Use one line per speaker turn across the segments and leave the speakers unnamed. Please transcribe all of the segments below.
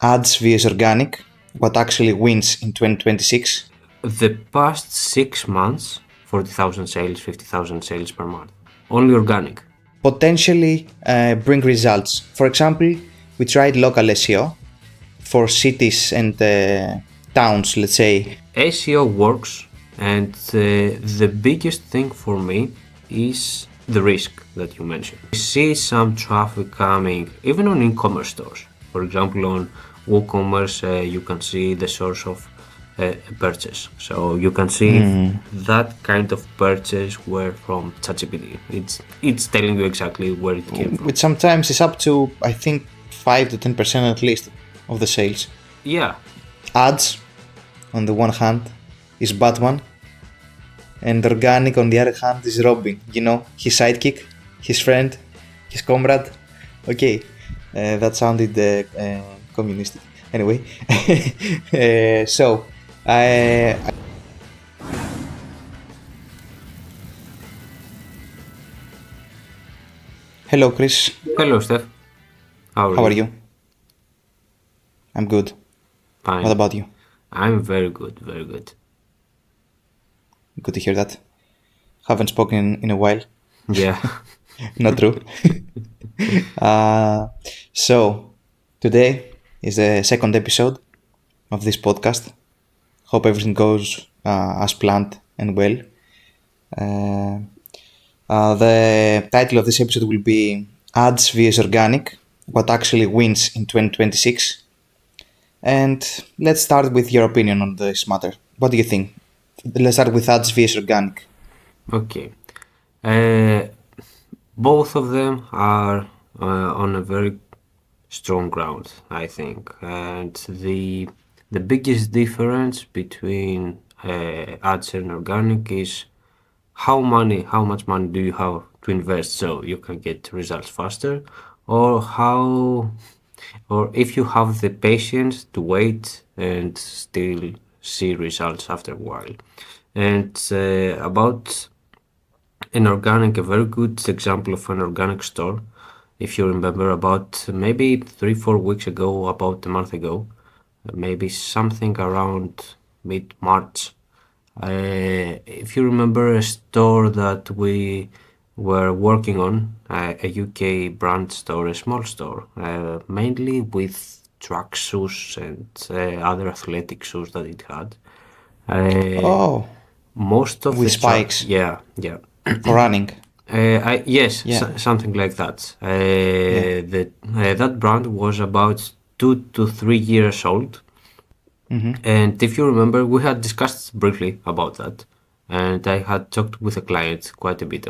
Ads vs organic, what actually wins in 2026?
The past 6 months, 40,000 sales, 50,000 sales per month. Only organic.
Potentially bring results. For example, we tried local SEO for cities and towns, let's say.
SEO works, and the biggest thing for me is the risk that you mentioned. We see some traffic coming, even on e-commerce stores. For example, on Ecommerce, you can see the source of a purchase. So you can see if that kind of purchase were from ChatGPT. It's telling you exactly where it came from.
Which sometimes is up to, I think, 5 to 10% at least of the sales.
Yeah.
Ads, on the one hand, is Batman, and organic, on the other hand, is Robin. You know, his sidekick, his friend, his comrade. Okay, that sounded communistic. Anyway, so hello, Chris.
Hello, Steph. How
are you? I'm good.
Fine.
What about you?
I'm very good, very good.
Good to hear that. Haven't spoken in a while.
Yeah.
Not true. So, today is the second episode of this podcast. Hope everything goes as planned and well. The title of this episode will be Ads vs Organic, what actually wins in 2026. And let's start with your opinion on this matter. What do you think? Let's start with ads vs organic.
Okay. Both of them are on a very strong ground, I think. And the biggest difference between ads and organic is how much money do you have to invest so you can get results faster, or if you have the patience to wait and still see results after a while. And about an organic, a very good example of an organic store, if you remember, about maybe 3-4 weeks ago, about a month ago, maybe something around mid-March. If you remember a store that we were working on, a UK brand store, a small store, mainly with track shoes and other athletic shoes that it had. Most of
with
the
spikes.
Yeah.
For running.
Yes, something like that. That brand was about 2 to 3 years old. And if you remember, we had discussed briefly about that. And I had talked with a client quite a bit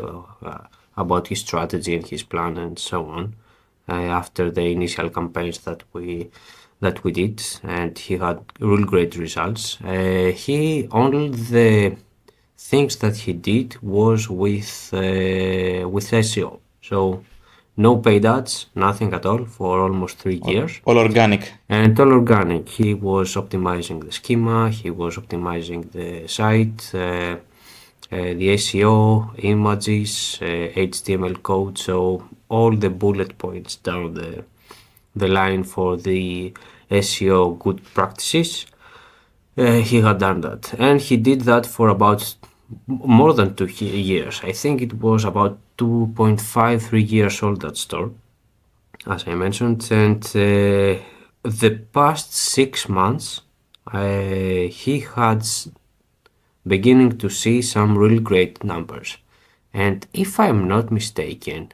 about his strategy and his plan and so on after the initial campaigns that we did, and he had really great results. Only the things that he did was with SEO. So no paid ads, nothing at all for almost 3 years.
All organic.
And all organic. He was optimizing the schema, he was optimizing the site, the SEO, images, HTML code, so all the bullet points down the line for the SEO good practices. He had done that, and he did that for about more than 2 years. I think it was about 2.5-3 years old, that store, as I mentioned. And the past 6 months, he had beginning to see some really great numbers. And if I'm not mistaken,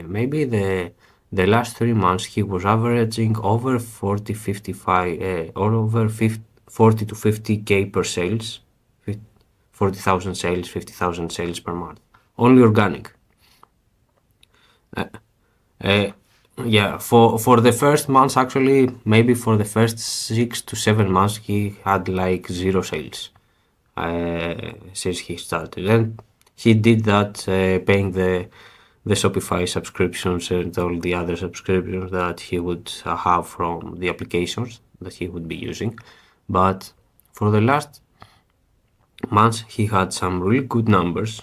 maybe the last 3 months he was averaging over 40 to 50k per sales, 40,000 sales, 50,000 sales per month, only organic. For the first months, actually, maybe for the first 6 to 7 months, he had like 0 sales since he started. And he did that paying the Shopify subscriptions and all the other subscriptions that he would have from the applications that he would be using. But for the last months, he had some really good numbers,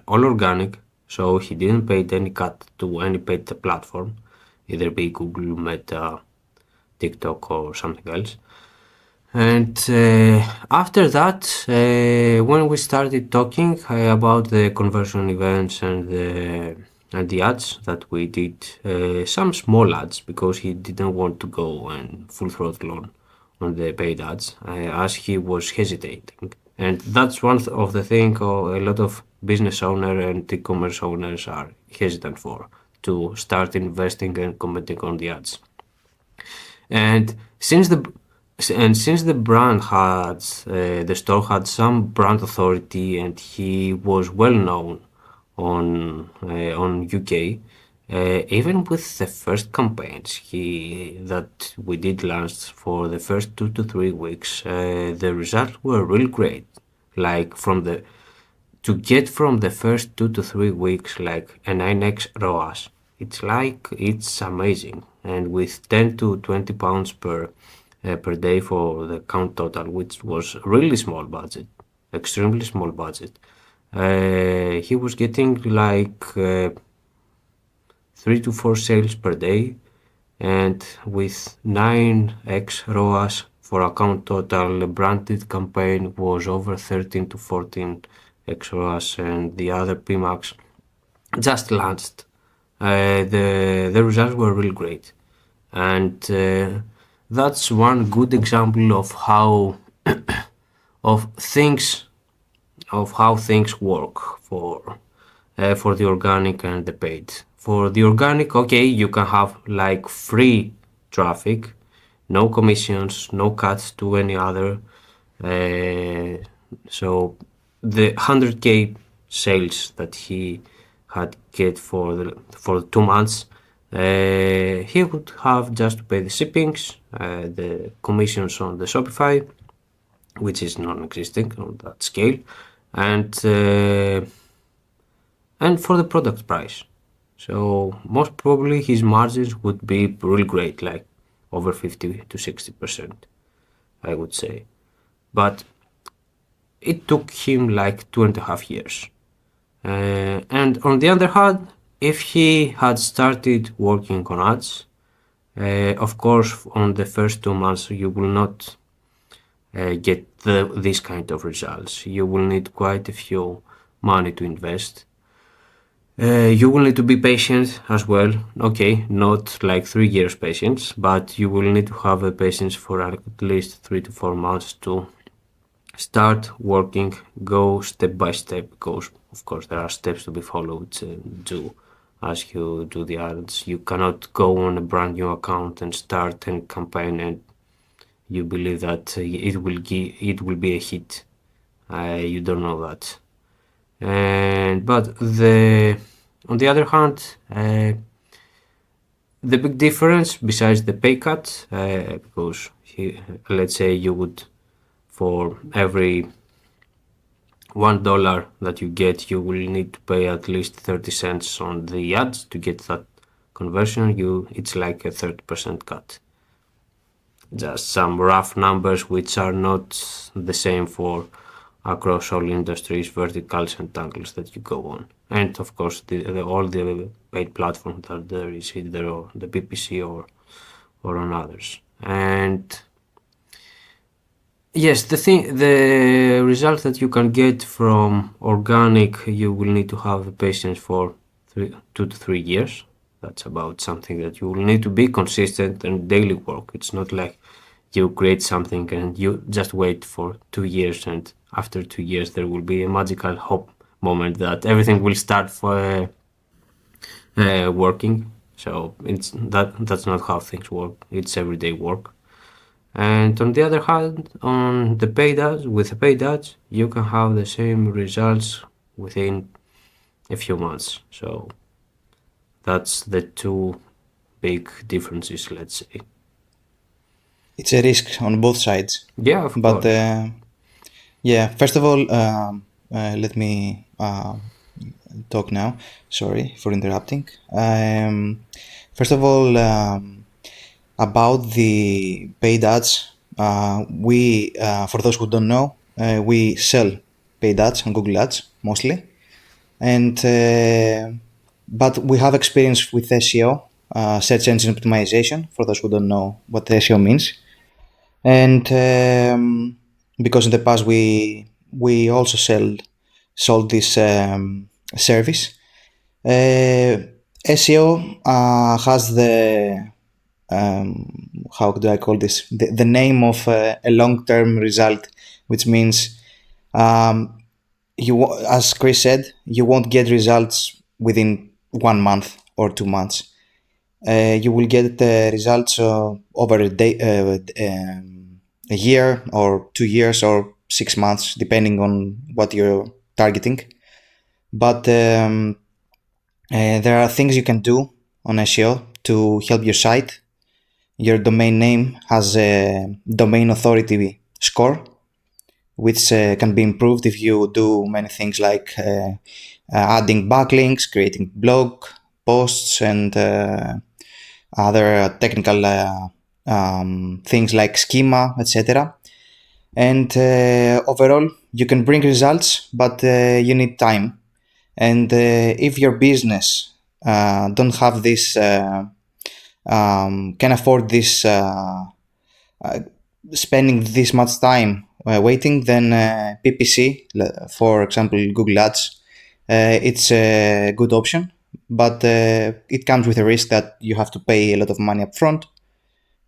all organic, so he didn't pay any cut to any paid platform, either be Google, Meta, TikTok or something else. And after that, when we started talking about the conversion events and the ads that we did, some small ads, because he didn't want to go and full throttle on the paid ads, as he was hesitating. And that's one of the things a lot of business owners and e-commerce owners are hesitant for, to start investing and commenting on the ads. And since the brand had the store had some brand authority and he was well known on UK, even with the first campaigns that we did launch for the first 2 to 3 weeks, the results were really great. Like to get from the first 2 to 3 weeks like a 9x ROAS, it's amazing. And with 10 to 20 pounds per day for the count total, which was really small budget, extremely small budget, he was getting like 3 to 4 sales per day, and with 9x ROAS for account total, the branded campaign was over 13 to 14x ROAS, and the other PMAX just launched. The results were really great, and that's one good example of how things work for the organic and the paid. For the organic, okay, you can have like free traffic, no commissions, no cuts to any other. So the 100k sales that he had get for 2 months, he would have just to pay the shippings, the commissions on the Shopify, which is non-existing on that scale, and for the product price. So most probably his margins would be really great, like over 50 to 60%, I would say. But it took him like 2.5 years. And on the other hand, if he had started working on ads, of course, on the first 2 months, you will not get this kind of results. You will need quite a few money to invest. You will need to be patient as well. Okay, not like 3 years patience, but you will need to have a patience for at least 3 to 4 months to start working, go step by step, because of course there are steps to be followed as you do the ads. You cannot go on a brand new account and start a campaign and you believe that it will be a hit. You don't know that. But on the other hand, the big difference besides the pay cut, because let's say you would, for every $1 that you get, you will need to pay at least 30 cents on the ads to get that conversion. It's like a 30% cut. Just some rough numbers which are not the same for across all industries, verticals and angles that you go on. And of course, all the paid platforms that there is, either the PPC or on others. And yes, the result that you can get from organic, you will need to have patience for 2 to 3 years. That's about something that you will need to be consistent and daily work. It's not like you create something and you just wait for 2 years, and after 2 years there will be a magical hope moment that everything will start for working. So that's not how things work. It's everyday work. And on the other hand, on the paid ads, with the paid ads, you can have the same results within a few months. So that's the two big differences, let's say.
It's a risk on both sides.
Yeah, of
But
course.
first of all, let me talk now. Sorry for interrupting. First of all, about the paid ads, we, for those who don't know, we sell paid ads on Google Ads mostly, and but we have experience with SEO search engine optimization, for those who don't know what SEO means. And because in the past we also sold this service. SEO has the how do I call this? The name of a long-term result, which means as Chris said, you won't get results within 1 month or 2 months. You will get the results over a year or 2 years or 6 months, depending on what you're targeting. But there are things you can do on SEO to help your site. Your domain name has a domain authority score, which can be improved if you do many things like adding backlinks, creating blog posts, and other technical things like schema, etc. And overall, you can bring results, but you need time. And if your business don't have this, can afford this, spending this much time waiting, then PPC, for example, Google Ads, it's a good option, but it comes with a risk that you have to pay a lot of money up front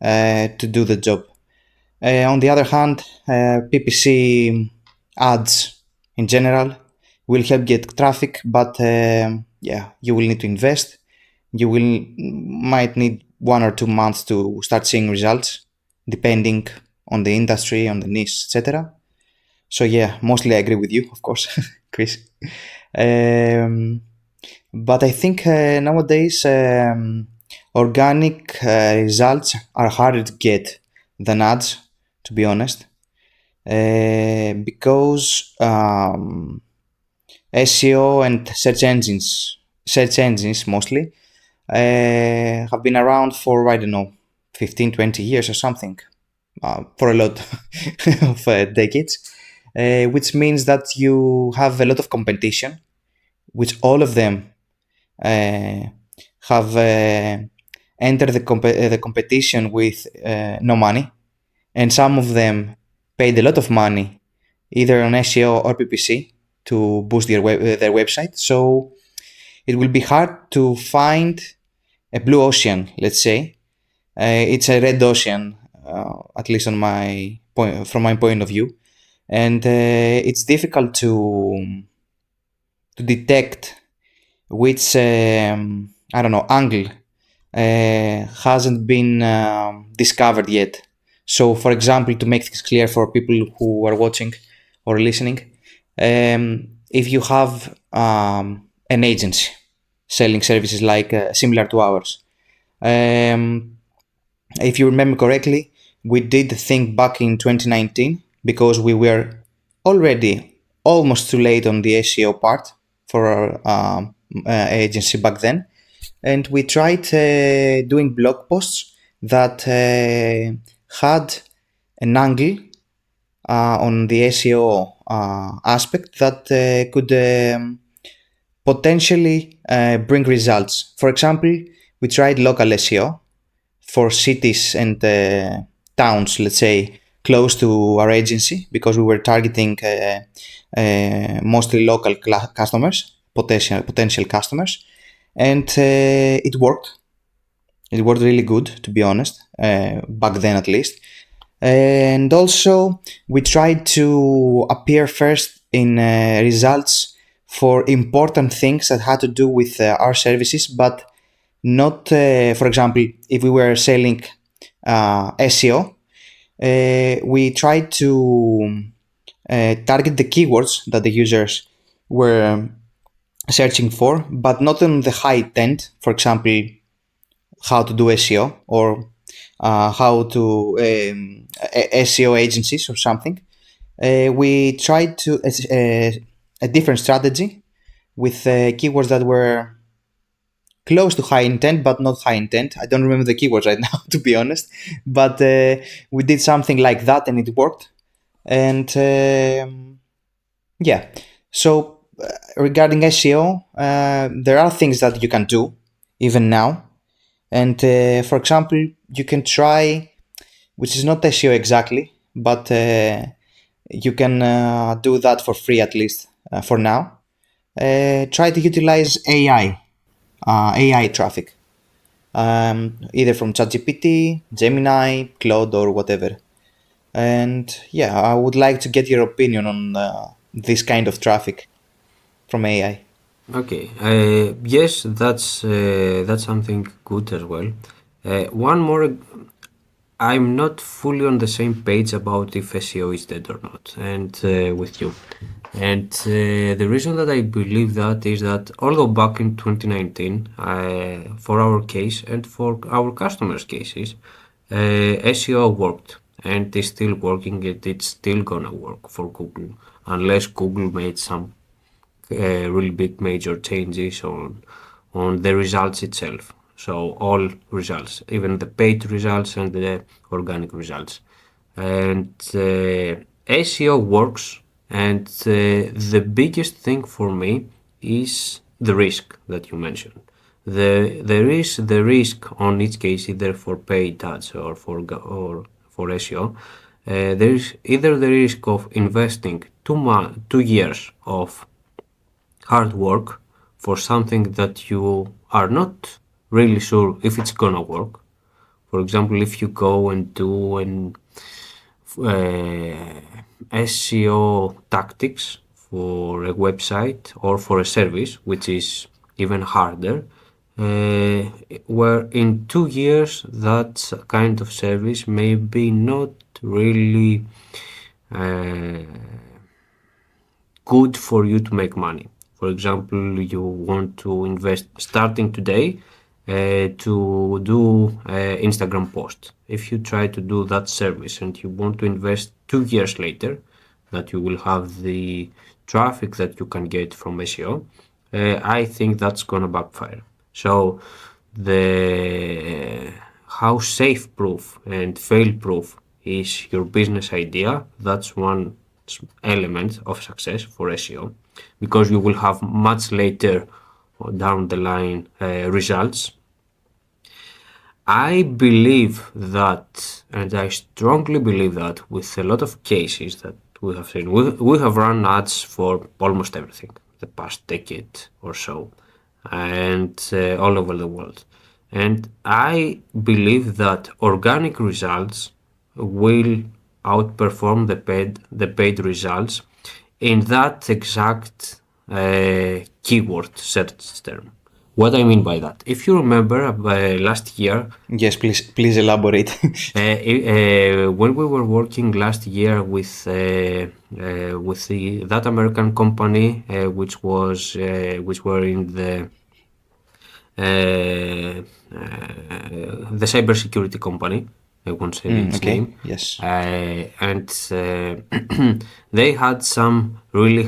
to do the job. On the other hand, PPC ads in general will help get traffic, but you will need to invest. You might need 1 or 2 months to start seeing results, depending on the industry, on the niche, etc. So mostly I agree with you, of course, Chris. But I think nowadays organic results are harder to get than ads, to be honest, because SEO and search engines mostly, have been around for, I don't know, 15, 20 years or something, for a lot of decades, which means that you have a lot of competition, which all of them have entered the competition with no money, and some of them paid a lot of money either on SEO or PPC to boost their website. So it will be hard to find a blue ocean, let's say. It's a red ocean, at least from my point of view, and it's difficult to detect which angle hasn't been discovered yet. So, for example, to make things clear for people who are watching or listening, if you have an agency selling services like similar to ours, if you remember correctly, we did the thing back in 2019 because we were already almost too late on the SEO part for our agency back then. And we tried doing blog posts that had an angle on the SEO aspect that could potentially bring results. For example, we tried local SEO for cities and towns, let's say, close to our agency, because we were targeting mostly local customers, potential customers, and it worked. It worked really good, to be honest, back then at least. And also, we tried to appear first in results for important things that had to do with our services, but not, for example, if we were selling SEO, we tried to target the keywords that the users were searching for, but not on the high intent. For example, how to do SEO or how to SEO agencies or something. We tried to a different strategy with keywords that were close to high intent, but not high intent. I don't remember the keywords right now, to be honest. But we did something like that, and it worked. And so regarding SEO, there are things that you can do even now. And for example, you can try, which is not SEO exactly, but you can do that for free at least for now. Try to utilize AI traffic, either from ChatGPT, Gemini, Claude, or whatever. And yeah, I would like to get your opinion on this kind of traffic from AI.
Okay. Yes, that's something good as well. One more. I'm not fully on the same page about if SEO is dead or not, and with you. And the reason that I believe that is that although back in 2019, for our case and for our customers' cases, SEO worked and is still working. It's still gonna work for Google unless Google made some really big major changes on the results itself. So all results, even the paid results and the organic results. And SEO works, and the biggest thing for me is the risk that you mentioned. There is the risk on each case, either for paid ads or for SEO. There is either the risk of investing 2 years of hard work for something that you are not really sure if it's gonna work. For example, if you go and do an SEO tactics for a website or for a service, which is even harder, where in 2 years that kind of service may be not really uh, good for you to make money. For example, you want to invest starting today to do Instagram post. If you try to do that service and you want to invest 2 years later, that you will have the traffic that you can get from SEO, I think that's gonna backfire. So the how safe proof and fail proof is your business idea, that's one element of success for SEO, because you will have much later down the line results. I believe that, and I strongly believe that, with a lot of cases that we have seen, we have run ads for almost everything the past decade or so, and all over the world. And I believe that organic results will outperform the paid results in that exact keyword search term. What I mean by that, if you remember last year,
Yes, please elaborate.
when we were working last year with that American company, which were in the cybersecurity company. I won't say its
Okay,
name.
yes.
And they had some really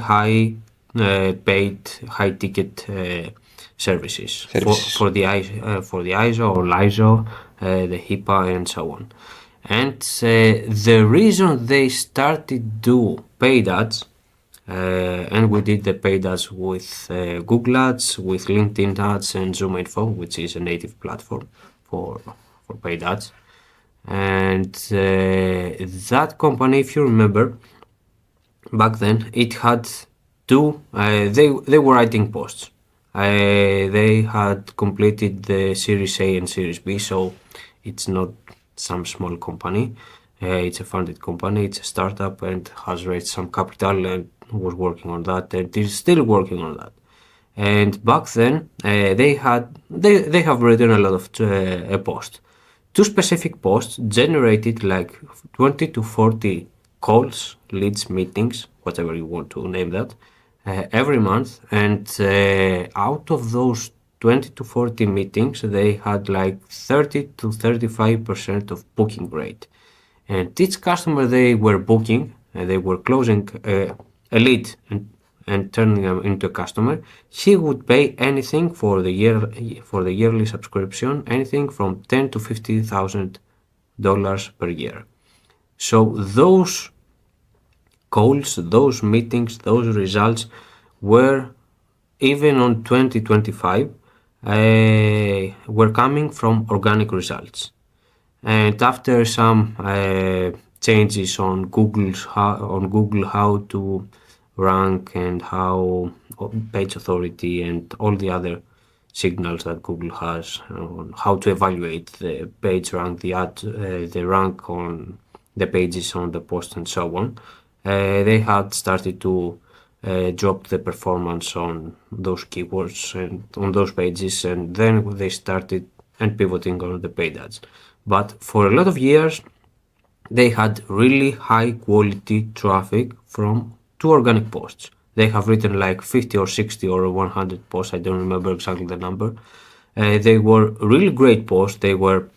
paid, high ticket services for the ISO or LISO, the HIPAA, and so on. And the reason they started do paid ads, and we did the paid ads with Google Ads, with LinkedIn Ads, and Zoom Info, which is a native platform for paid ads. And that company, if you remember, back then it had they were writing posts. They had completed the Series A and Series B, so it's not some small company. It's a funded company. It's a startup and has raised some capital and was working on that and is still working on that. And back then, they have written a lot of posts. Two specific posts generated like 20 to 40 calls, leads, meetings, whatever you want to name that, every month. And out of those 20 to 40 meetings, they had like 30 to 35% of booking rate. And each customer they were booking, they were closing a lead and turning them into a customer, he would pay anything for the yearly subscription, anything from $10,000 to $50,000 per year. So those calls, those meetings, those results were, even on 2025, were coming from organic results. And after some changes on Google how to rank and how page authority and all the other signals that Google has on how to evaluate the page rank, the rank on the pages on the post and so on, they had started to drop the performance on those keywords and on those pages, and then they started and pivoting on the paid ads. But for a lot of years, they had really high quality traffic from two organic posts. They have written like 50 or 60 or 100 posts. I don't remember exactly the number. They were really great posts. They were,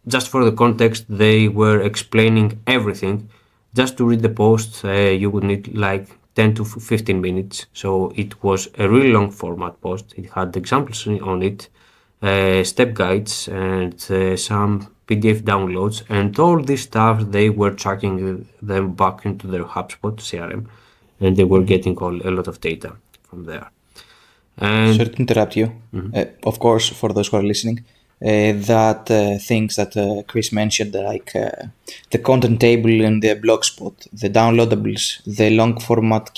just for the context, they were explaining everything. Just to read the post, you would need like 10 to 15 minutes. So it was a really long format post. It had examples on it, step guides, and some PDF downloads, and all this stuff they were tracking them back into their HubSpot CRM, and they were getting a lot of data from there. And
sorry to interrupt you. Of course, for those who are listening, that things that Chris mentioned, like the content table in the blogspot, the downloadables, the long format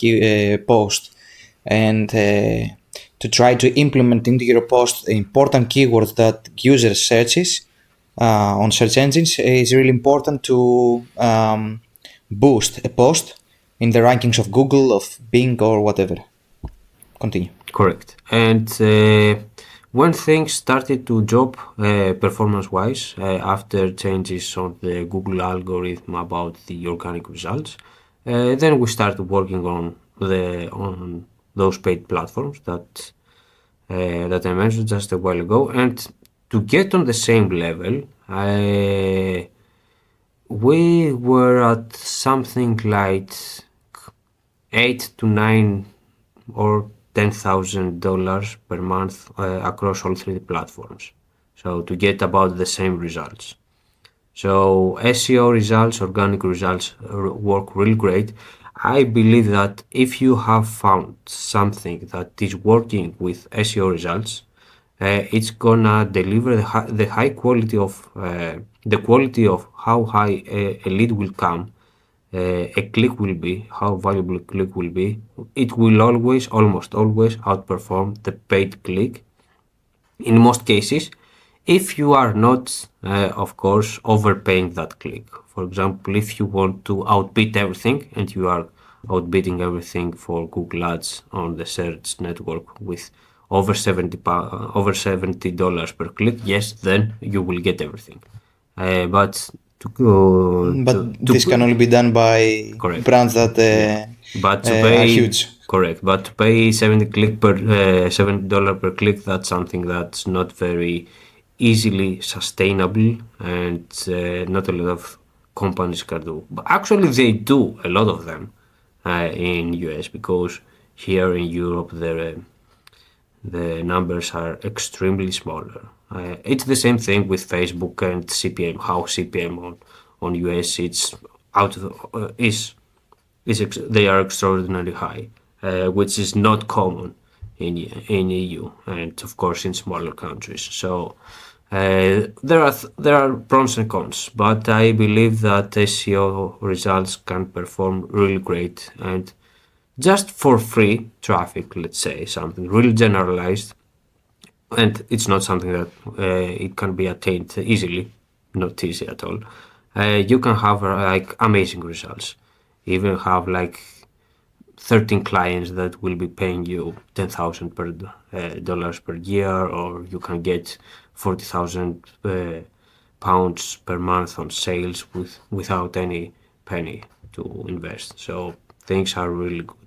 post, and to try to implement into your post important keywords that users searches on search engines is really important to boost a post in the rankings of Google, of Bing, or whatever. Continue.
correct. And when things started to drop performance-wise after changes on the Google algorithm about the organic results, then we started working on those paid platforms that I mentioned just a while ago. And to get on the same level, we were at something like $8,000 to $9,000 or $10,000 per month across all three platforms. So to get about the same results. So SEO results, organic results work really great. I believe that if you have found something that is working with SEO results, it's gonna deliver the high quality of the quality of how high a lead will come, a click will be, how valuable a click will be. It will almost always outperform the paid click in most cases, if you are not, of course, overpaying that click. For example, if you want to outbid everything and you are outbidding everything for Google Ads on the search network with over $70 per click, yes, then you will get everything. But
this can only be done by
correct.
brands that
But to
are
pay
huge.
correct, but to pay $70 per click, that's something that's not very easily sustainable, and not a lot of companies can do. But actually, they do, a lot of them, in US, because here in Europe the numbers are extremely smaller. It's the same thing with Facebook and CPM. How CPM on US it's out of they are extraordinarily high, which is not common in EU and of course in smaller countries. So there are pros and cons, but I believe that SEO results can perform really great, and just for free traffic, let's say something really generalized, and it's not something that it can be attained easily, not easy at all. You can have like amazing results. Even have like 13 clients that will be paying you $10,000 per year, or you can get 40,000 pounds per month on sales without any penny to invest. So things are really good.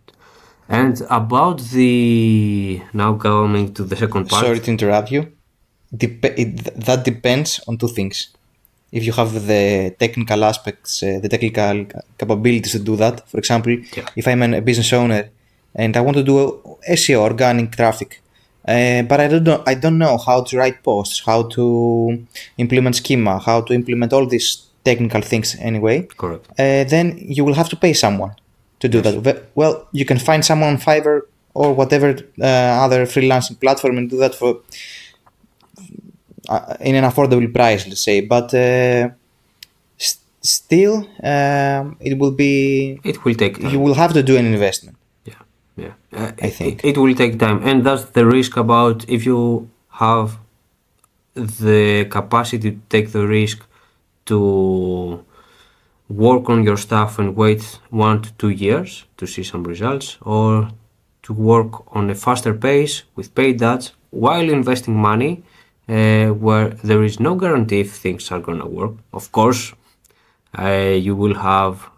And about now coming to the second part.
Sorry to interrupt you. That depends on two things. If you have the technical aspects, the technical capabilities to do that. For example, if I'm a business owner and I want to do SEO, organic traffic, but I don't know how to write posts, how to implement schema, how to implement all these technical things anyway.
Correct.
Then you will have to pay someone to do that. Well, you can find someone on Fiverr or whatever other freelancing platform and do that for in an affordable price, let's say. But still, it will
take time.
You will have to do an investment.
Yeah.
I think
it will take time, and that's the risk about if you have the capacity to take the risk to work on your stuff and wait 1 to 2 years to see some results, or to work on a faster pace with paid ads while investing money where there is no guarantee if things are going to work. Of course, you will have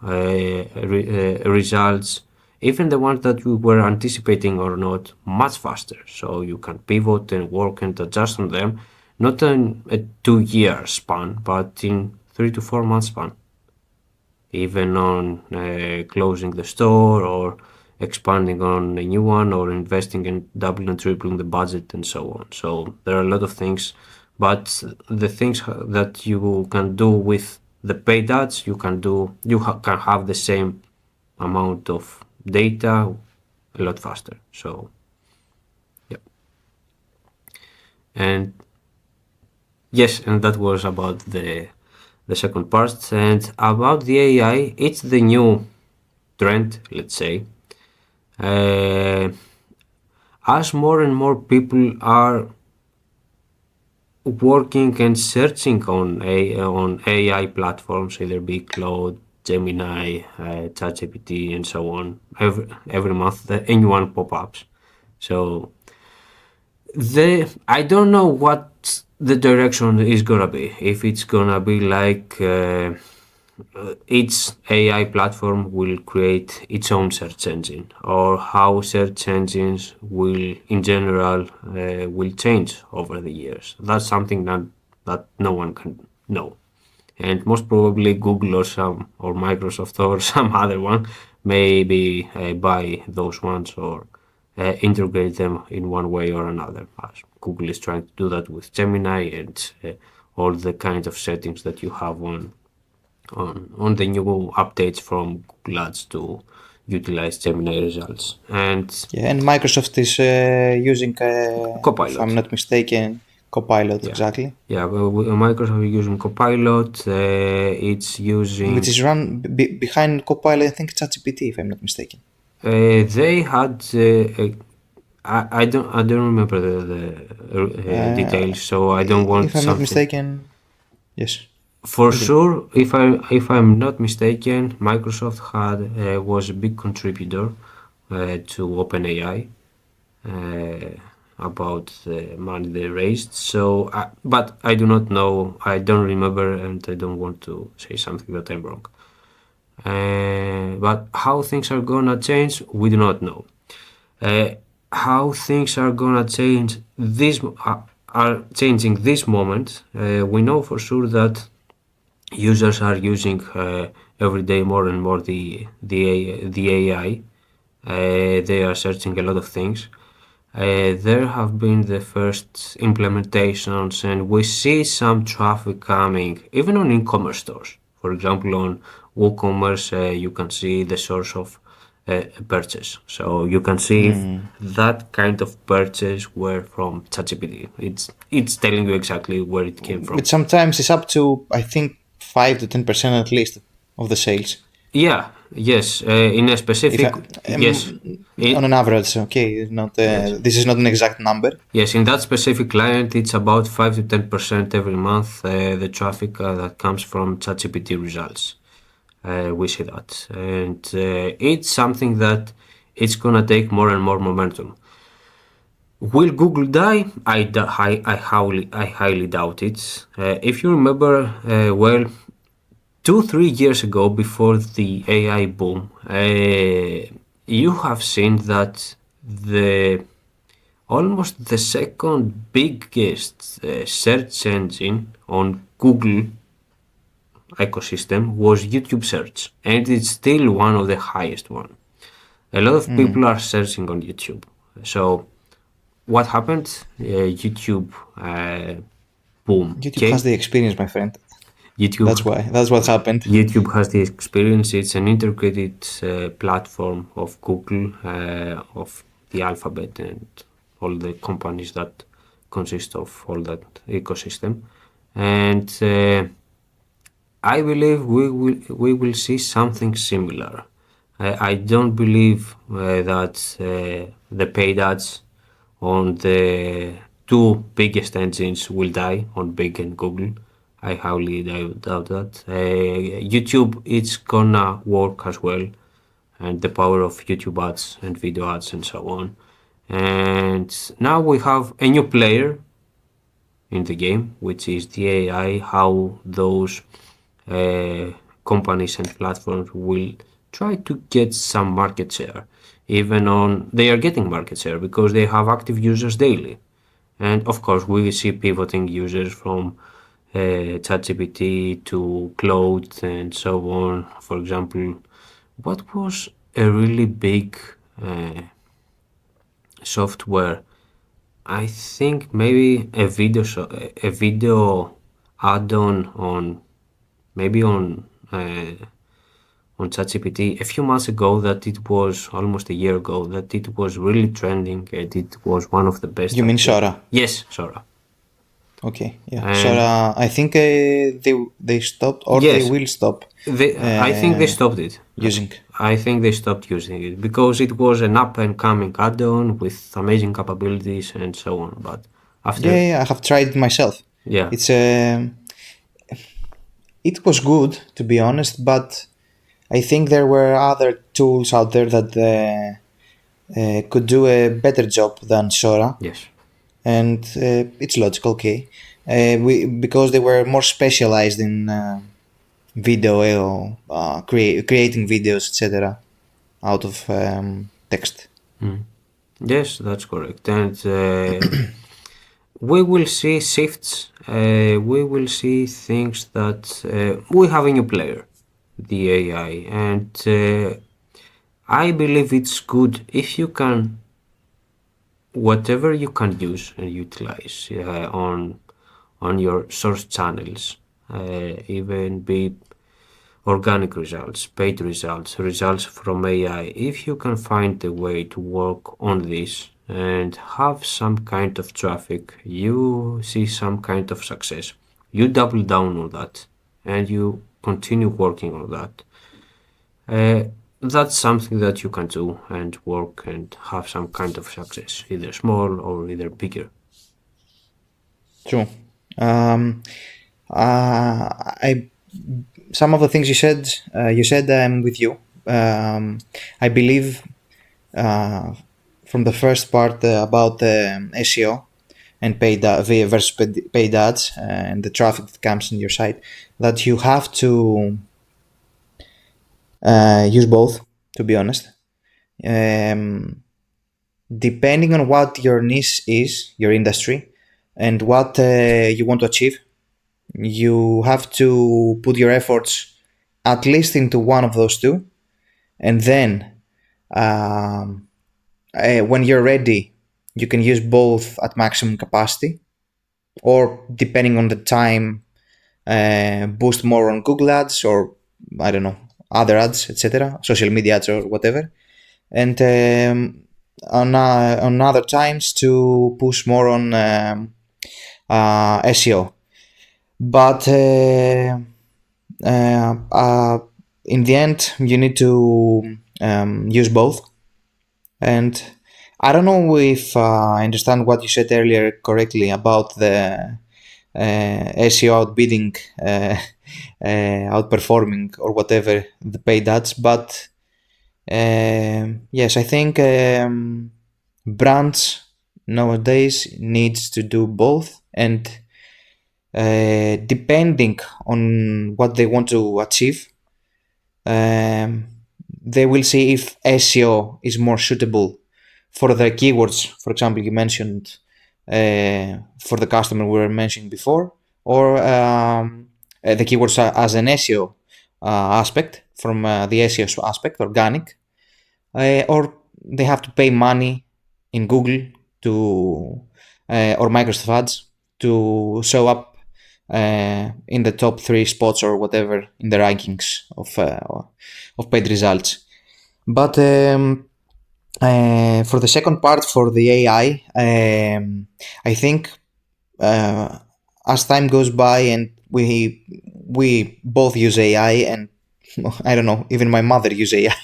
results, even the ones that you were anticipating or not, much faster. So you can pivot and work and adjust on them, not in a 2-year span, but in 3 to 4 month span. Even on closing the store or expanding on a new one or investing in doubling and tripling the budget and so on. So there are a lot of things, but the things that you can do with the paid ads, you can have the same amount of data a lot faster. So yeah. And yes, and that was about the second part. And about the AI, it's the new trend, let's say. As more and more people are working and searching on AI platforms, either be Claude, Gemini, ChatGPT, and so on, every month a new one pop-ups. So I don't know what the direction is gonna be. If it's gonna be like each AI platform will create its own search engine, or how search engines will, in general, will change over the years. That's something that no one can know. And most probably Google or Microsoft or some other one maybe buy those ones or integrate them in one way or another. As Google is trying to do that with Gemini and all the kind of settings that you have on the new updates from Google Ads to utilize Gemini results. And
Microsoft is using
Copilot.
If I'm not mistaken, Copilot.
Yeah.
Exactly.
Yeah, Microsoft is using Copilot. It's using,
which is run behind Copilot, I think, ChatGPT, if I'm not mistaken.
They had I don't remember the details, so I don't want
if I'm
something.
not mistaken, yes.
For sure, if I'm not mistaken, Microsoft was a big contributor to OpenAI about the money they raised. So, but I do not know. I don't remember, and I don't want to say something that I'm wrong. But how things are gonna change, we do not know. How things are gonna change are changing this moment. We know for sure that users are using every day more and more the AI. They are searching a lot of things. There have been the first implementations, and we see some traffic coming, even on e-commerce stores. For example, on Ecommerce, you can see the source of purchase. So you can see if that kind of purchase were from ChatGPT. It's telling you exactly where it came from.
But sometimes it's up to, I think, 5 to 10% at least of the sales.
Yeah. Yes. In a specific. Yes.
On an average, okay. Not.
Yes.
This is not an exact number.
Yes, in that specific client, it's about 5 to 10% every month. The traffic that comes from ChatGPT results. We see that, and it's something that it's gonna take more and more momentum. Will Google die? I highly doubt it. If you remember, well, 2-3 years ago, before the AI boom, you have seen that almost the second biggest search engine on Google ecosystem was YouTube search, and it's still one of the highest one. A lot of people are searching on YouTube. So what happened? YouTube boom.
YouTube has the experience, my friend.
YouTube.
That's what happened.
YouTube has the experience. It's an integrated platform of Google, of the Alphabet and all the companies that consist of all that ecosystem. And I believe we will see something similar. I don't believe that the paid ads on the two biggest engines will die, on Bing and Google. I highly doubt that. YouTube, it's gonna work as well, and the power of YouTube ads and video ads and so on. And now we have a new player in the game, which is the AI, how those companies and platforms will try to get some market share. Even on, they are getting market share because they have active users daily. And of course, we will see pivoting users from ChatGPT to Cloud and so on. For example, what was a really big software? I think maybe a video add-on on maybe on ChatGPT a few months ago, that it was almost a year ago, that it was really trending and it was one of the best.
You mean Sora?
Yes, Sora.
Okay, yeah.
And
Sora, I think they stopped, or
Yes.
they will stop
I think they stopped it.
using.
I think they stopped using it because it was an up and coming add-on with amazing capabilities and so on. But after,
Yeah, I have tried it myself.
yeah,
It's it was good, to be honest, but I think there were other tools out there that could do a better job than Sora,
yes,
and it's logical, okay, because they were more specialized in video, creating videos, etc., out of text.
yes, that's correct. And we will see shifts. We will see things that we have a new player, the AI, and I believe it's good if you can, whatever you can use and utilize on your source channels, even be organic results, paid results, results from AI. If you can find a way to work on this and have some kind of traffic, you see some kind of success, you double down on that and you continue working on that. That's something that you can do and work and have some kind of success, either small or either bigger.
True. I some of the things you said I'm with you. I believe from the first part about SEO and paid versus paid ads and the traffic that comes in your site, that you have to use both, to be honest. Depending on what your niche is, your industry, and what you want to achieve, you have to put your efforts at least into one of those two, and then when you're ready, you can use both at maximum capacity, or depending on the time, boost more on Google ads, or I don't know, other ads, etc., social media ads or whatever, and on other times to push more on SEO. But in the end, you need to use both. And I don't know if I understand what you said earlier correctly about the SEO outbidding, outperforming, or whatever the paid ads. But yes, I think brands nowadays needs to do both, and depending on what they want to achieve, they will see if SEO is more suitable for the keywords. For example, you mentioned for the customer we were mentioning before, or the keywords as an SEO aspect, from the SEO aspect, organic, or they have to pay money in Google to or Microsoft Ads to show up in the top 3 spots or whatever in the rankings of paid results. But For the second part, for the AI, I think as time goes by and we both use AI, and I don't know, even my mother use AI.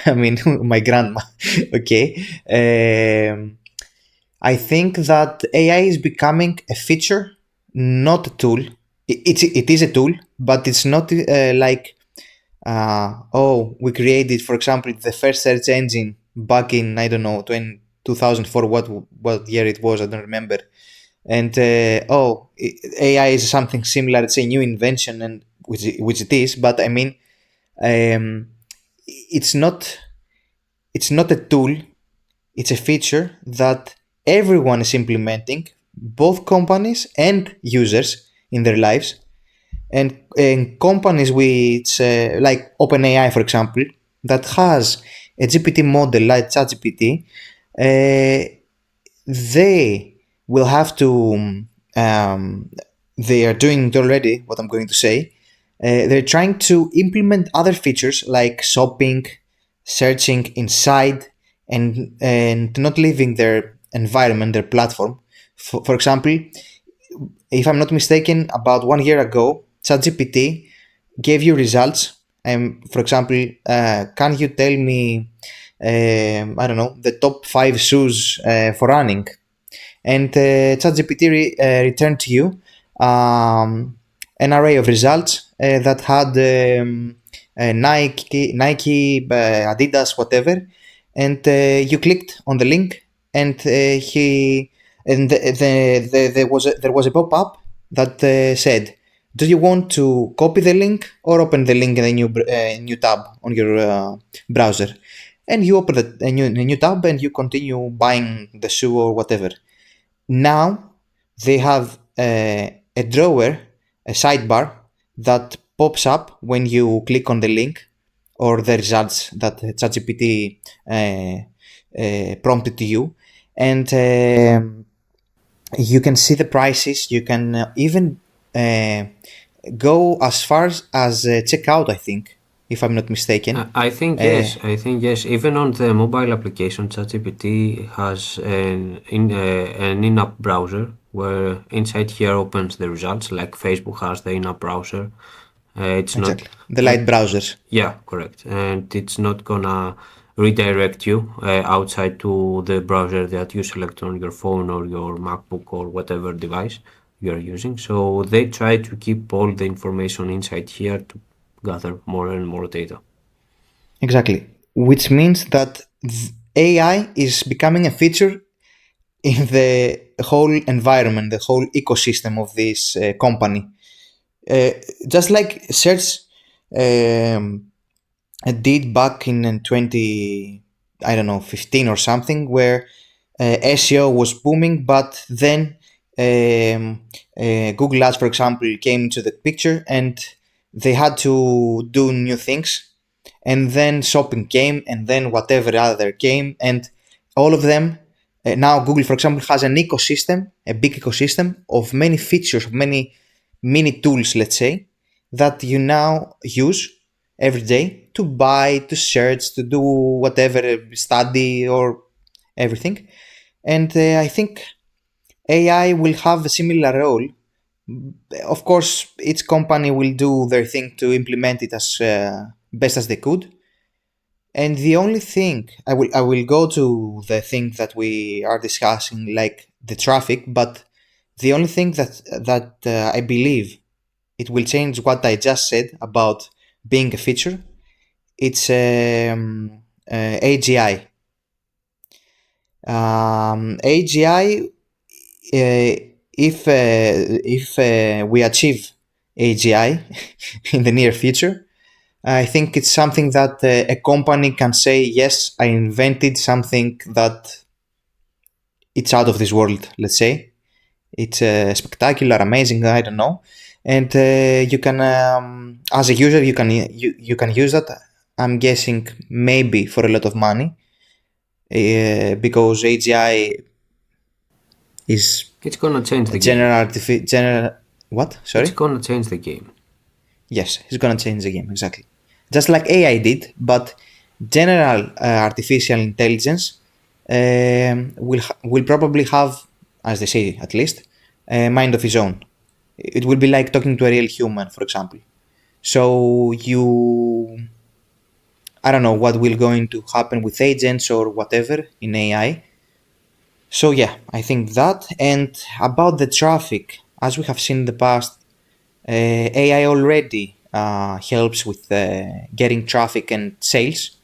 I mean, my grandma. Okay. I think that AI is becoming a feature, not a tool. It is a tool, but it's not like we created, for example, the first search engine back in, I don't know, 2004, what year it was, I don't remember. And AI is something similar. It's a new invention, and which it is. But I mean, um, it's not a tool. It's a feature that everyone is implementing, both companies and users in their lives. And companies which, like OpenAI, for example, that has a GPT model like ChatGPT, they will have to. They are doing it already. What I'm going to say, they're trying to implement other features like shopping, searching inside, and not leaving their environment, their platform. For example, if I'm not mistaken, about 1 year ago, ChatGPT gave you results. For example, can you tell me, I don't know, the top 5 shoes for running? And ChatGPT returned to you an array of results that had Nike, Adidas, whatever, and you clicked on the link, and there was a pop-up that said, "Do you want to copy the link or open the link in a new tab on your browser?" And you open a new tab and you continue buying the shoe or whatever. Now they have a drawer, a sidebar that pops up when you click on the link or the results that ChatGPT prompted to you, and you can see the prices. You can even go as far as checkout, I think, if I'm not mistaken.
I think
Uh,
yes. I think yes. Even on the mobile application, ChatGPT has an in-app browser where inside here opens the results, like Facebook has the in-app browser. It's not.
exactly. The light browsers.
Yeah, correct. And it's not gonna redirect you outside to the browser that you select on your phone or your MacBook or whatever device you're using. So they try to keep all the information inside here to gather more and more data.
Exactly. Which means that AI is becoming a feature in the whole environment, the whole ecosystem of this company. Uh, just like search um, did back in 20, I don't know, 15 or something, where SEO was booming, but then Google Ads, for example, came into the picture and they had to do new things. And then shopping came, and then whatever other came, and all of them. Now, Google, for example, has an ecosystem, a big ecosystem of many features, of many mini tools, let's say, that you now use every day to buy, to search, to do whatever, study, or everything. And I think AI will have a similar role. Of course, each company will do their thing to implement it as best as they could. And the only thing I will go to the thing that we are discussing, like the traffic, but the only thing that I believe it will change what I just said about being a feature. It's AGI. AGI. If we achieve AGI in the near future, I think it's something that a company can say, yes, I invented something that it's out of this world, let's say. It's spectacular, amazing, I don't know. And you can, as a user, you can use that. I'm guessing maybe for a lot of money, because AGI is
It's gonna change the game.
general. What?
It's
Sorry.
gonna change the game.
Yes, it's gonna change the game exactly, just like AI did. But general artificial intelligence will probably have, as they say at least, a mind of his own. It will be like talking to a real human, for example. So I don't know what will going to happen with agents or whatever in AI. So yeah, I think that. And about the traffic, as we have seen in the past, AI already helps with getting traffic and sales.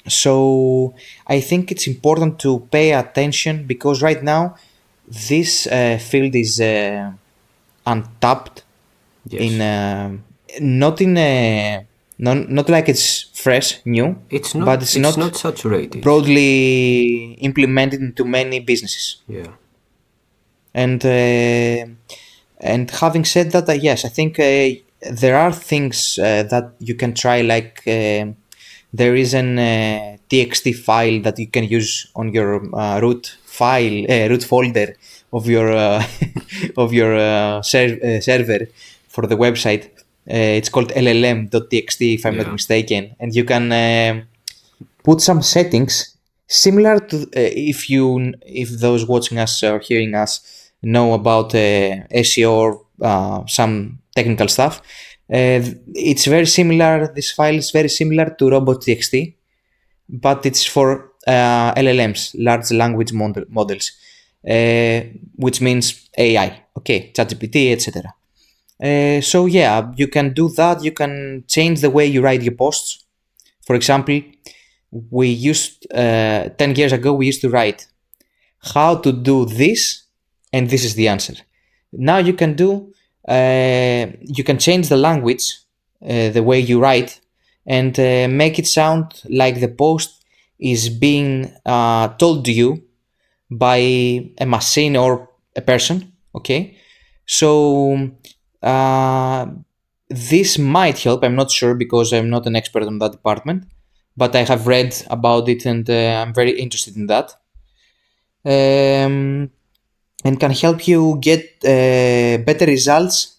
So I think it's important to pay attention because right now this field is untapped.
Yes.
In not in a not like it's fresh, new,
It's
but
not.
it's
It's
not
not saturated.
broadly implemented into many businesses.
Yeah.
And having said that, yes, I think there are things that you can try. Like there is an txt file that you can use on your root file, root folder of your of your server for the website. It's called llm.txt, if I'm not
Yeah.
mistaken, and you can put some settings similar to if those watching us or hearing us know about SEO or some technical stuff. It's very similar. This file is very similar to robot.txt, but it's for LLMs, large language models, which means AI. Okay, ChatGPT, etc. So yeah, you can do that. You can change the way you write your posts. For example, we used 10 years ago we used to write how to do this, and this is the answer. Now you can do you can change the language, the way you write, and make it sound like the post is being told to you by a machine or a person. Okay, so this might help. I'm not sure because I'm not an expert on that department, but I have read about it and I'm very interested in that. And can help you get better results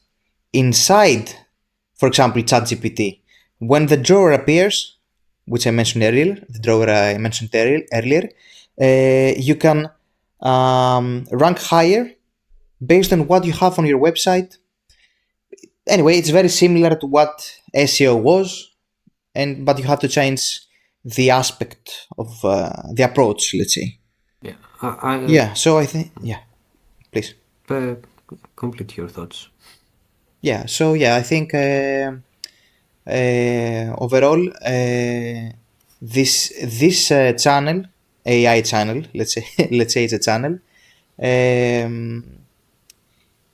inside, for example, ChatGPT. When the drawer appears, which I mentioned earlier, you can rank higher based on what you have on your website. Anyway, it's very similar to what SEO was, but you have to change the aspect of the approach, let's say.
Yeah.
Yeah, so I think, yeah, please.
Complete your thoughts.
Yeah, so yeah, I think overall this channel, AI channel, let's say let's say it's a channel,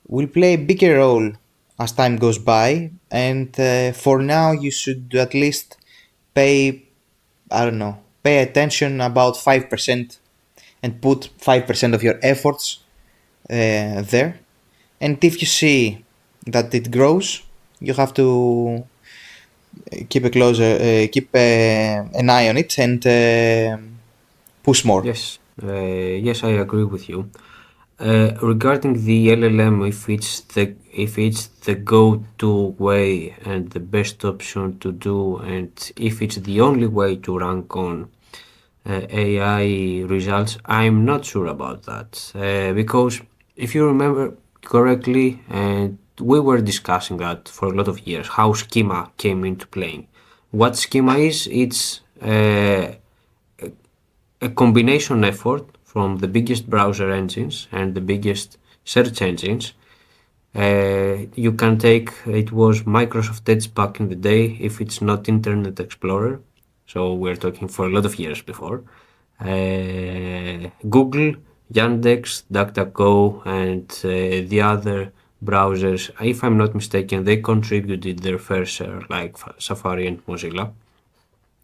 will play a bigger role as time goes by, and for now you should at least pay, I don't know, pay attention about 5% and put 5% of your efforts there. And if you see that it grows, you have to keep an eye on it and push more.
Yes. Yes, I agree with you. Regarding the LLM, if it's the go-to way and the best option to do, and if it's the only way to rank on AI results, I'm not sure about that. Because if you remember correctly, and we were discussing that for a lot of years, how Schema came into playing. What Schema is, it's a combination effort from the biggest browser engines and the biggest search engines. You can take, it was Microsoft Edge back in the day, if it's not Internet Explorer, so we're talking for a lot of years before. Google, Yandex, DuckDuckGo, and the other browsers, if I'm not mistaken, they contributed their fair share, like Safari and Mozilla.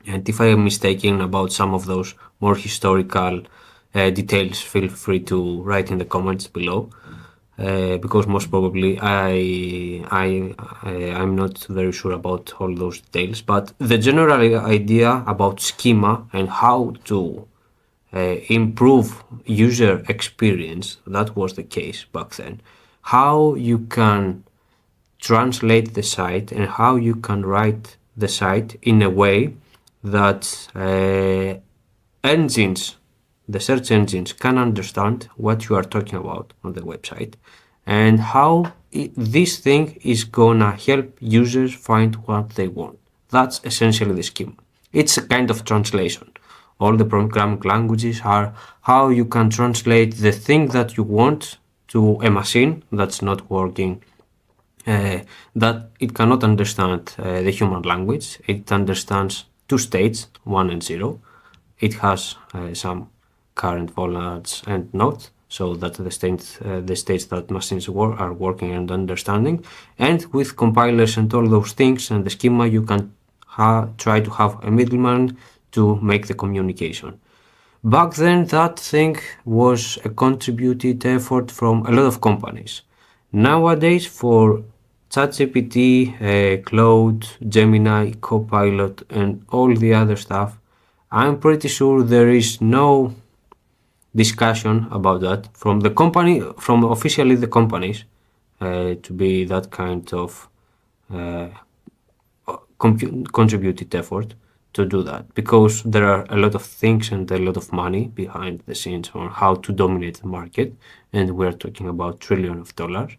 And if I am mistaken about some of those more historical details, feel free to write in the comments below. Because most probably I'm not very sure about all those details, but the general idea about schema and how to improve user experience, that was the case back then. How you can translate the site and how you can write the site in a way that engines, the search engines, can understand what you are talking about on the website, and how this thing is gonna help users find what they want. That's essentially the schema. It's a kind of translation. All the programming languages are how you can translate the thing that you want to a machine that's not working, that it cannot understand the human language. It understands two states, 1 and 0. It has some current volats and not, so that the states that machines are working and understanding. And with compilers and all those things and the schema, you can try to have a middleman to make the communication. Back then, that thing was a contributed effort from a lot of companies. Nowadays, for ChatGPT, Cloud, Gemini, Copilot, and all the other stuff, I'm pretty sure there is no discussion about that from the company, from officially the companies, to be that kind of uh, contributed effort to do that, because there are a lot of things and a lot of money behind the scenes on how to dominate the market, and we're talking about trillions of dollars.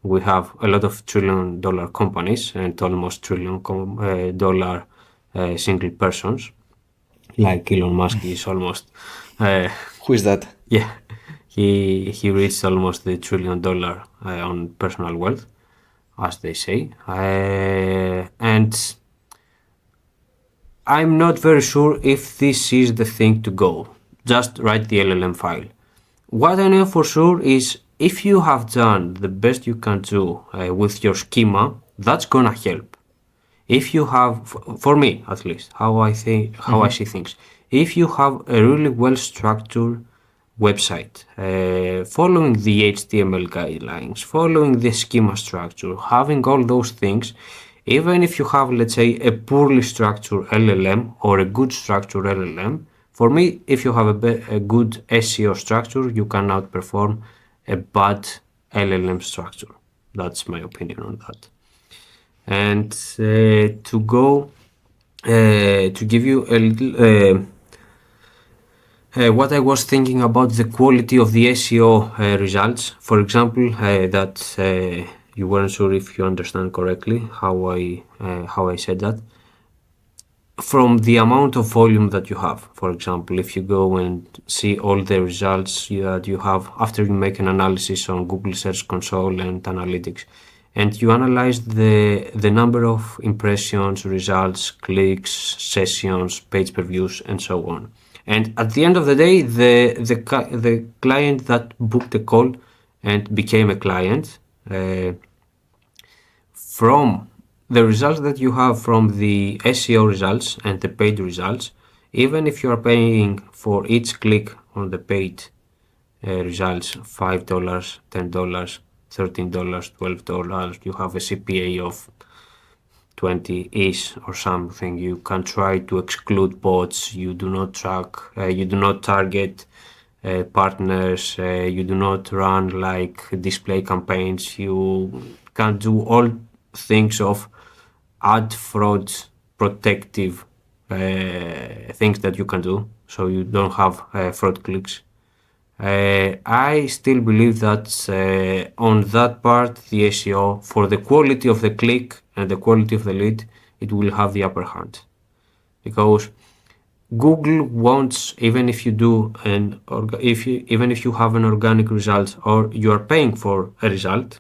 We have a lot of $1 trillion companies and almost $1 trillion single persons, like Elon Musk is almost uh,
Who is that?
yeah, he reached almost the $1 trillion on personal wealth, as they say, and I'm not very sure if this is the thing to go. Just write the LLM file. What I know for sure is if you have done the best you can do with your schema, that's gonna help. If you have, for me at least, how I see things, if you have a really well structured website, following the HTML guidelines, following the schema structure, having all those things, even if you have, let's say, a poorly structured LLM or a good structured LLM, for me, if you have a good SEO structure, you can outperform a bad LLM structure. That's my opinion on that. And to give you a little what I was thinking about the quality of the SEO results, for example, that you weren't sure if you understand correctly how I said that. From the amount of volume that you have, for example, if you go and see all the results that you have after you make an analysis on Google Search Console and Analytics, and you analyze the number of impressions, results, clicks, sessions, page per views, and so on. And at the end of the day, the client that booked a call and became a client, from the results that you have from the SEO results and the paid results, even if you are paying for each click on the paid results $5, $10, $13, $12, you have a CPA of 20-ish or something. You can try to exclude bots. You do not track, you do not target partners. You do not run like display campaigns. You can do all things of ad fraud protective things that you can do, so you don't have fraud clicks. I still believe that on that part, the SEO, for the quality of the click and the quality of the lead, it will have the upper hand. Because Google wants, even if you do even if you have an organic result or you are paying for a result,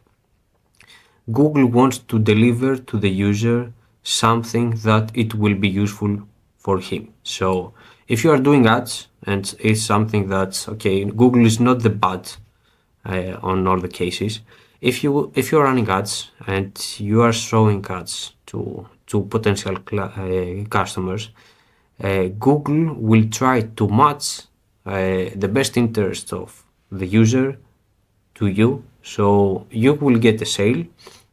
Google wants to deliver to the user something that it will be useful for him. So if you are doing ads and it's something that's okay, Google is not the bad on all the cases. If you're running ads and you are showing ads to potential customers, Google will try to match the best interest of the user to you, so you will get a sale.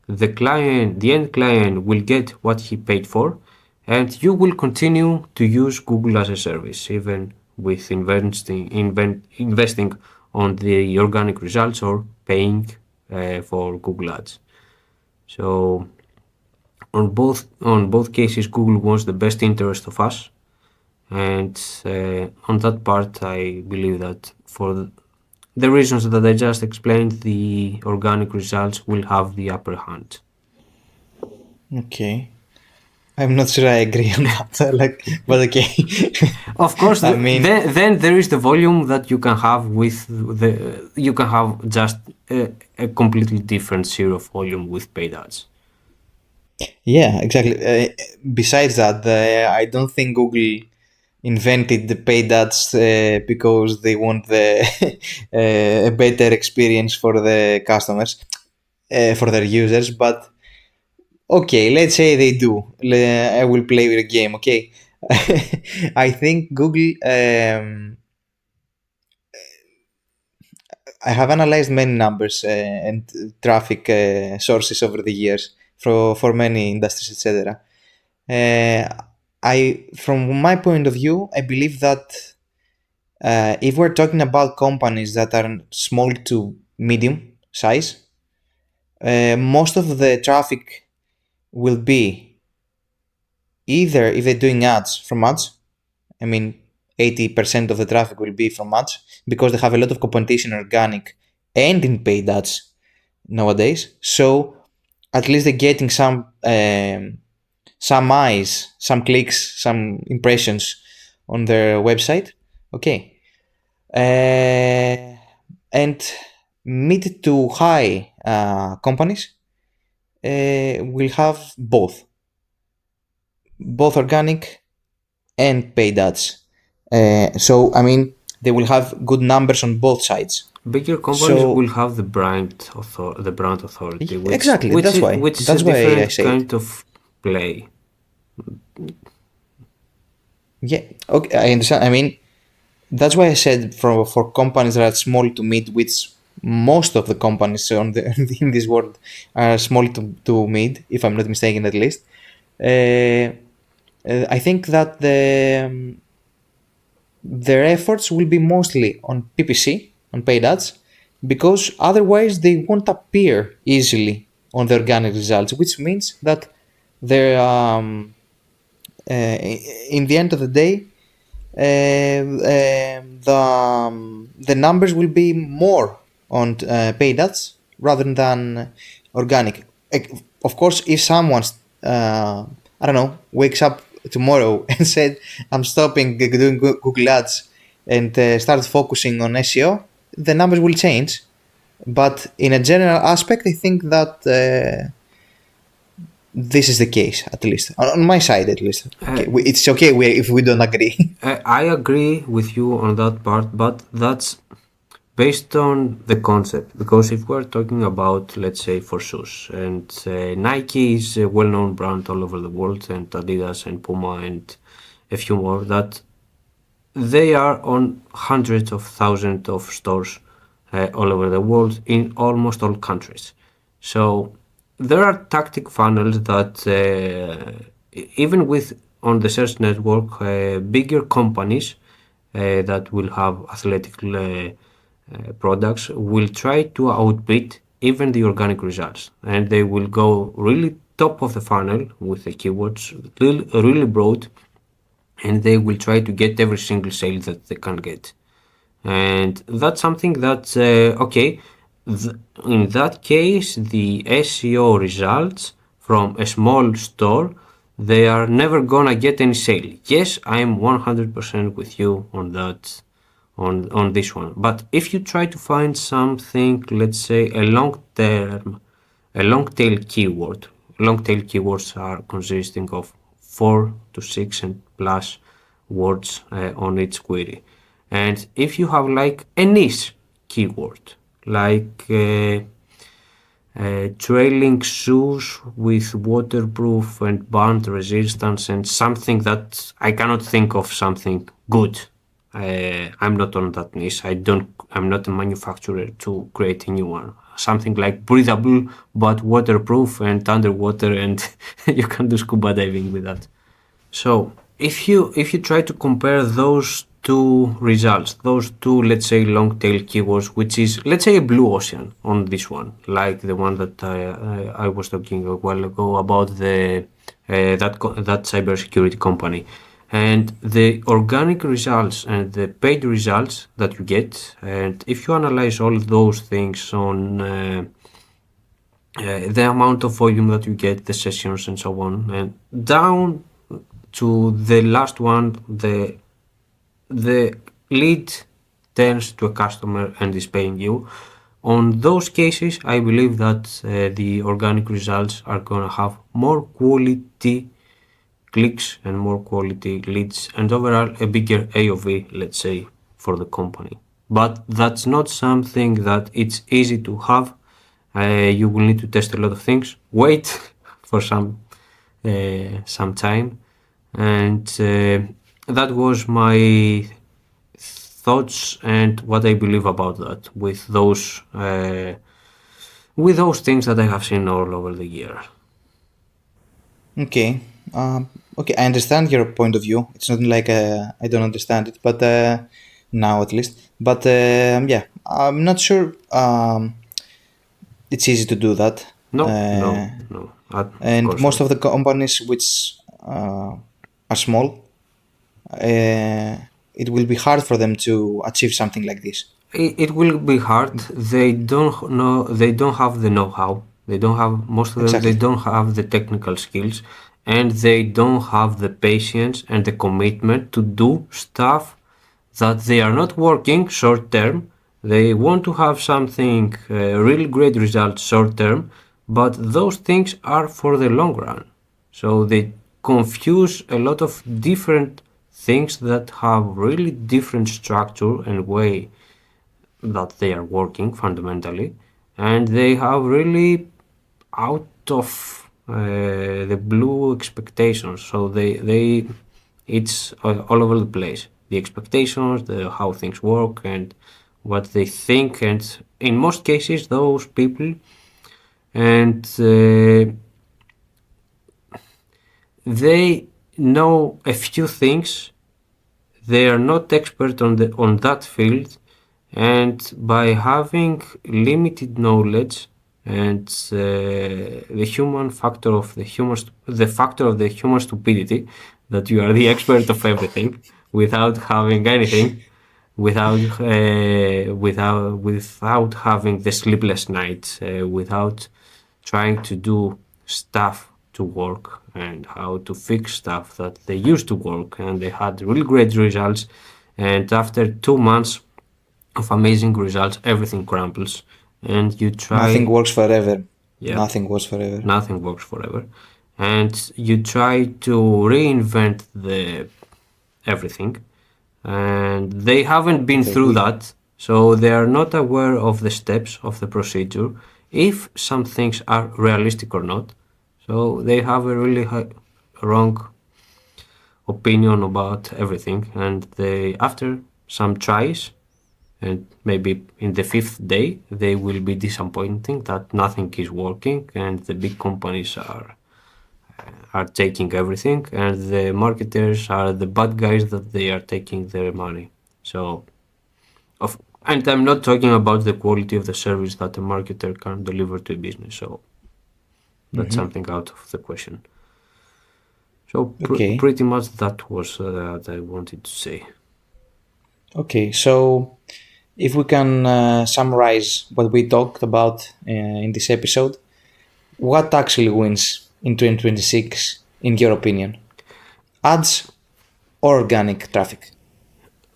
The end client will get what he paid for, and you will continue to use Google as a service, even with investing on the organic results or paying for Google Ads. So on both cases, Google wants the best interest of us, And on that part, I believe that for the reasons that I just explained, the organic results will have the upper hand.
Okay. I'm not sure I agree on that, but okay.
Of course,
I mean,
then there is the volume that you can have you can have just a completely different zero volume with paid ads.
yeah, exactly. Besides that, I don't think Google invented the paid ads because they want a better experience for the customers, for their users. But okay, let's say they do. I will play with a game. Okay, I think Google. I have analyzed many numbers and traffic sources over the years for many industries, etc. From my point of view, I believe that if we're talking about companies that are small to medium size, most of the traffic will be either if they're doing ads from ads. I mean, 80% of the traffic will be from ads because they have a lot of competition organic and in paid ads nowadays. So at least they're getting some eyes, some clicks, some impressions on their website. Okay. And mid to high companies will have both organic and paid ads. So I mean, they will have good numbers on both sides.
Bigger companies will
So
have the brand authority,
exactly,
which is a
that's why I
different
say it.
kind of play.
Yeah, okay, I understand. I mean, that's why I said for companies that are small to mid, which most of the companies in this world are small to mid, if I'm not mistaken, at least. Uh, I think that their efforts will be mostly on PPC, on paid ads, because otherwise they won't appear easily on the organic results, which means that they're in the end of the day, the numbers will be more on paid ads rather than organic. Of course, if someone's I don't know wakes up tomorrow and said I'm stopping doing Google ads and start focusing on SEO, the numbers will change. But in a general aspect, I think that this is the case, at least on my side, at least. Okay, it's okay if we don't agree.
I agree with you on that part, but that's based on the concept. Because if we're talking about, let's say, for shoes, and Nike is a well-known brand all over the world, and Adidas and Puma and a few more, that they are on hundreds of thousands of stores all over the world in almost all countries. So there are tactic funnels that even with on the search network, bigger companies that will have athletic products will try to outbid even the organic results, and they will go really top of the funnel with the keywords really broad, and they will try to get every single sale that they can get. And that's something that okay, in that case the SEO results from a small store, they are never gonna get any sale. Yes, I'm 100% with you on that, on this one. But if you try to find something, let's say a long tail keyword, long tail keywords are consisting of 4 to 6 and plus words on each query. And if you have like a niche keyword, like trailing shoes with waterproof and burn resistance, and something that I cannot think of something good. I'm not on that niche. I'm not a manufacturer to create a new one. Something like breathable but waterproof and underwater, and you can do scuba diving with that. So if you try to compare those two results, those two, let's say, long tail keywords, which is, let's say, a blue ocean on this one, like the one that I was talking a while ago about that cybersecurity company. and the organic results and the paid results that you get. And if you analyze all those things on the amount of volume that you get, the sessions and so on, and down to the last one, the lead turns to a customer and is paying you. On those cases, I believe that the organic results are going to have more quality clicks and more quality leads and overall a bigger AOV, let's say, for the company. But that's not something that it's easy to have. You will need to test a lot of things, wait for some time, and that was my thoughts and what I believe about that with those things that I have seen all over the year.
Okay. Okay, I understand your point of view. It's not like I don't understand it, but now at least. But yeah, I'm not sure it's easy to do that.
No.
And most of the companies which are small, it will be hard for them to achieve something like this.
It will be hard. They don't know. They don't have the know-how. They don't have most of them.
Exactly.
They don't have the technical skills, and they don't have the patience and the commitment to do stuff that they are not working short term. They want to have something really great results short term, but those things are for the long run. So they confuse a lot of different things that have really different structure and way that they are working fundamentally, and they have really out of the blue expectations. So they it's all over the place. The expectations, how things work, and what they think, and in most cases, those people and they know a few things. They are not expert on that field, and by having limited knowledge and the factor of the human stupidity, that you are the expert of everything without having anything, without having the sleepless nights, without trying to do stuff to work and how to fix stuff that they used to work and they had really great results, and after 2 months of amazing results, everything crumbles, and you try.
Nothing works forever.
Yeah.
Nothing works forever.
Nothing works forever, and you try to reinvent everything, and they haven't been through that, so they are not aware of the steps of the procedure, if some things are realistic or not. So they have a really wrong opinion about everything, and they, after some tries, and maybe in the 5th day, they will be disappointing that nothing is working, and the big companies are taking everything, and the marketers are the bad guys that they are taking their money. So, and I'm not talking about the quality of the service that a marketer can deliver to a business. So that's something out of the question. So
Okay.
pretty much that was what I wanted to say.
Okay, so if we can summarize what we talked about in this episode, what actually wins in 2026 in your opinion? Ads or organic traffic?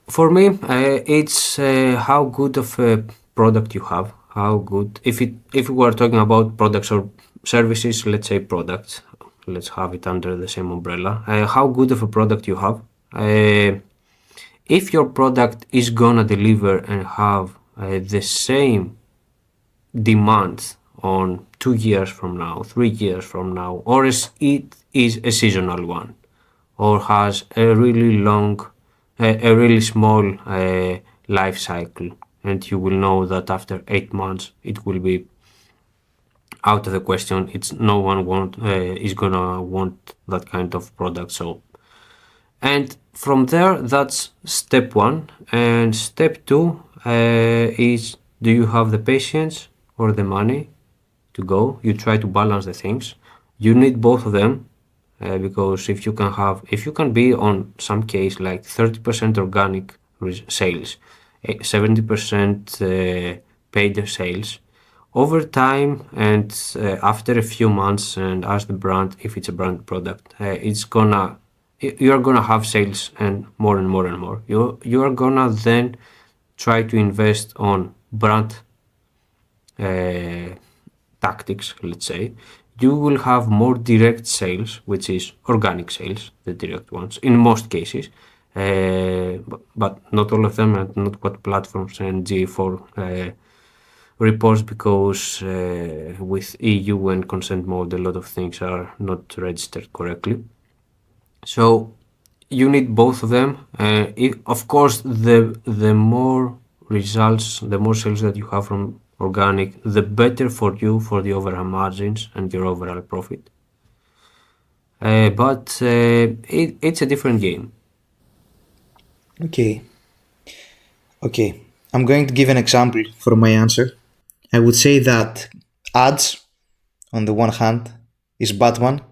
For me, it's how good of a product you have. How good, if we are talking about products or services, let's say products, let's have it under the same umbrella. How good of a product you have. If your product is gonna deliver and have the same demand on 2 years from now, 3 years from now, or it is a seasonal one, or has a really long, a really small life cycle, and you will know that after 8 months it will be out of the question. It's no one is gonna want that kind of product. So, and from there, that's step 1. And step 2 is, do you have the patience or the money to go? You try to balance the things. You need both of them. because if you can be on some case like 30% organic sales, 70% paid sales over time, and after a few months, and as the brand, if it's a brand product, you are gonna have sales and more and more and more. You are gonna then try to invest on brand tactics, let's say. You will have more direct sales, which is organic sales, the direct ones, in most cases, but not all of them, and not what platforms and G4 reports, because with EU and consent mode, a lot of things are not registered correctly. So you need both of them. Of course, the more results, the more sales that you have from organic, the better for you, for the overall margins and your overall profit. But it's a different game.
Okay. I'm going to give an example for my answer. I would say that ads, on the one hand, is Batman,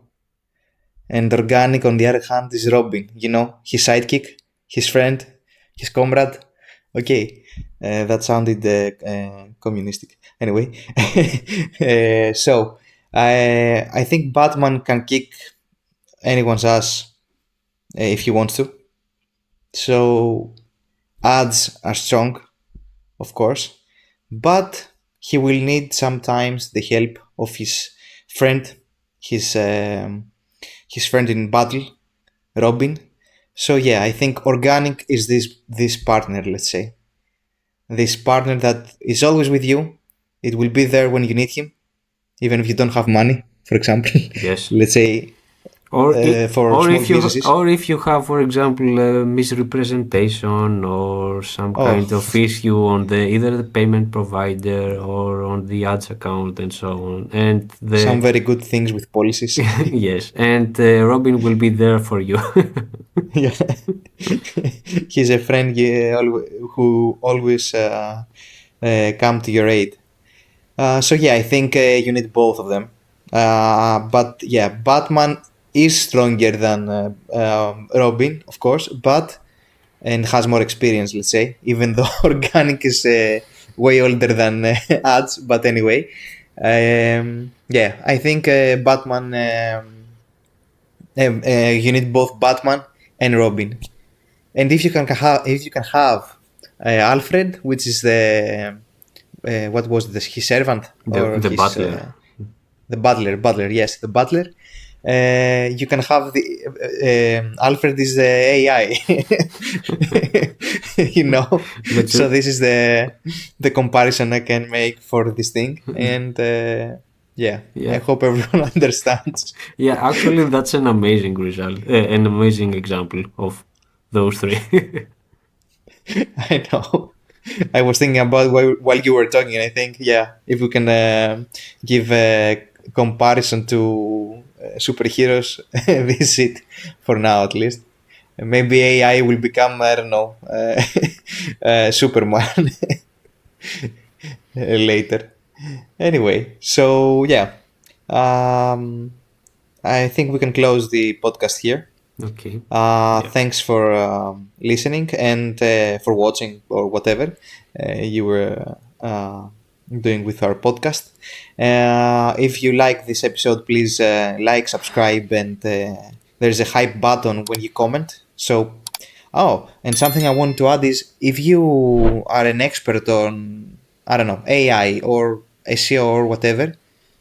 and organic, on the other hand, is Robin. His sidekick, his friend, his comrade. Okay, that sounded communistic. Anyway, so I think Batman can kick anyone's ass if he wants to. So ads are strong, of course, but he will need sometimes the help of his friend, his friend in battle, Robin. So yeah, I think organic is this partner, let's say, this partner that is always with you. It will be there when you need him, even if you don't have money, for example.
Yes.
Let's say,
Or
for small businesses.
Or if you have, for example, a misrepresentation or some kind of issue on either the payment provider or on the ads account and so on, and
some very good things with policies.
yes, and Robin will be there for you.
Yeah. He's a friend who always come to your aid. So yeah, I think you need both of them. But yeah, Batman is stronger than Robin, of course, and has more experience, let's say, even though organic is way older than ads. But anyway, yeah, I think Batman. You need both Batman and Robin, and if you can have Alfred, which is the what was this, his servant or
the
his
butler.
The butler, yes, the butler. You can have the Alfred is the AI, So this is the comparison I can make for this thing, and yeah, I hope everyone understands.
Yeah, actually, that's an amazing result, an amazing example of those three.
I know. I was thinking about while you were talking, and I think, yeah, if we can give a comparison to superheroes, this is it for now, at least. Maybe AI will become, I don't know, Superman later. Anyway, so yeah, I think we can close the podcast here.
Okay.
Thanks for listening and for watching or whatever you were doing with our podcast. If you like this episode, please like, subscribe, and there's a hype button when you comment. So, and something I want to add is, if you are an expert on, I don't know, AI or SEO or whatever,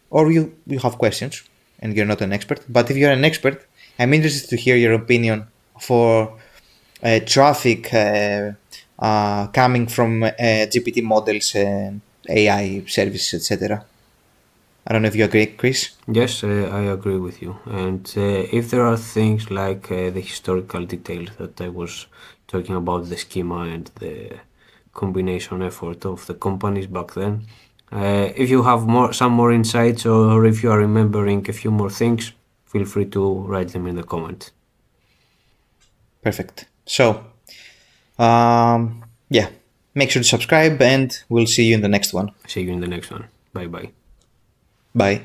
or you have questions and you're not an expert, but if you're an expert, I'm interested to hear your opinion for traffic coming from GPT models and AI services, etc. I don't know if you agree, Chris.
Yes, I agree with you. And if there are things like the historical details that I was talking about, the schema and the combination effort of the companies back then, if you have some more insights, or if you are remembering a few more things, feel free to write them in the comments.
Perfect. So, yeah, make sure to subscribe, and we'll see you in the next one.
See you in the next one. Bye-bye.
Bye.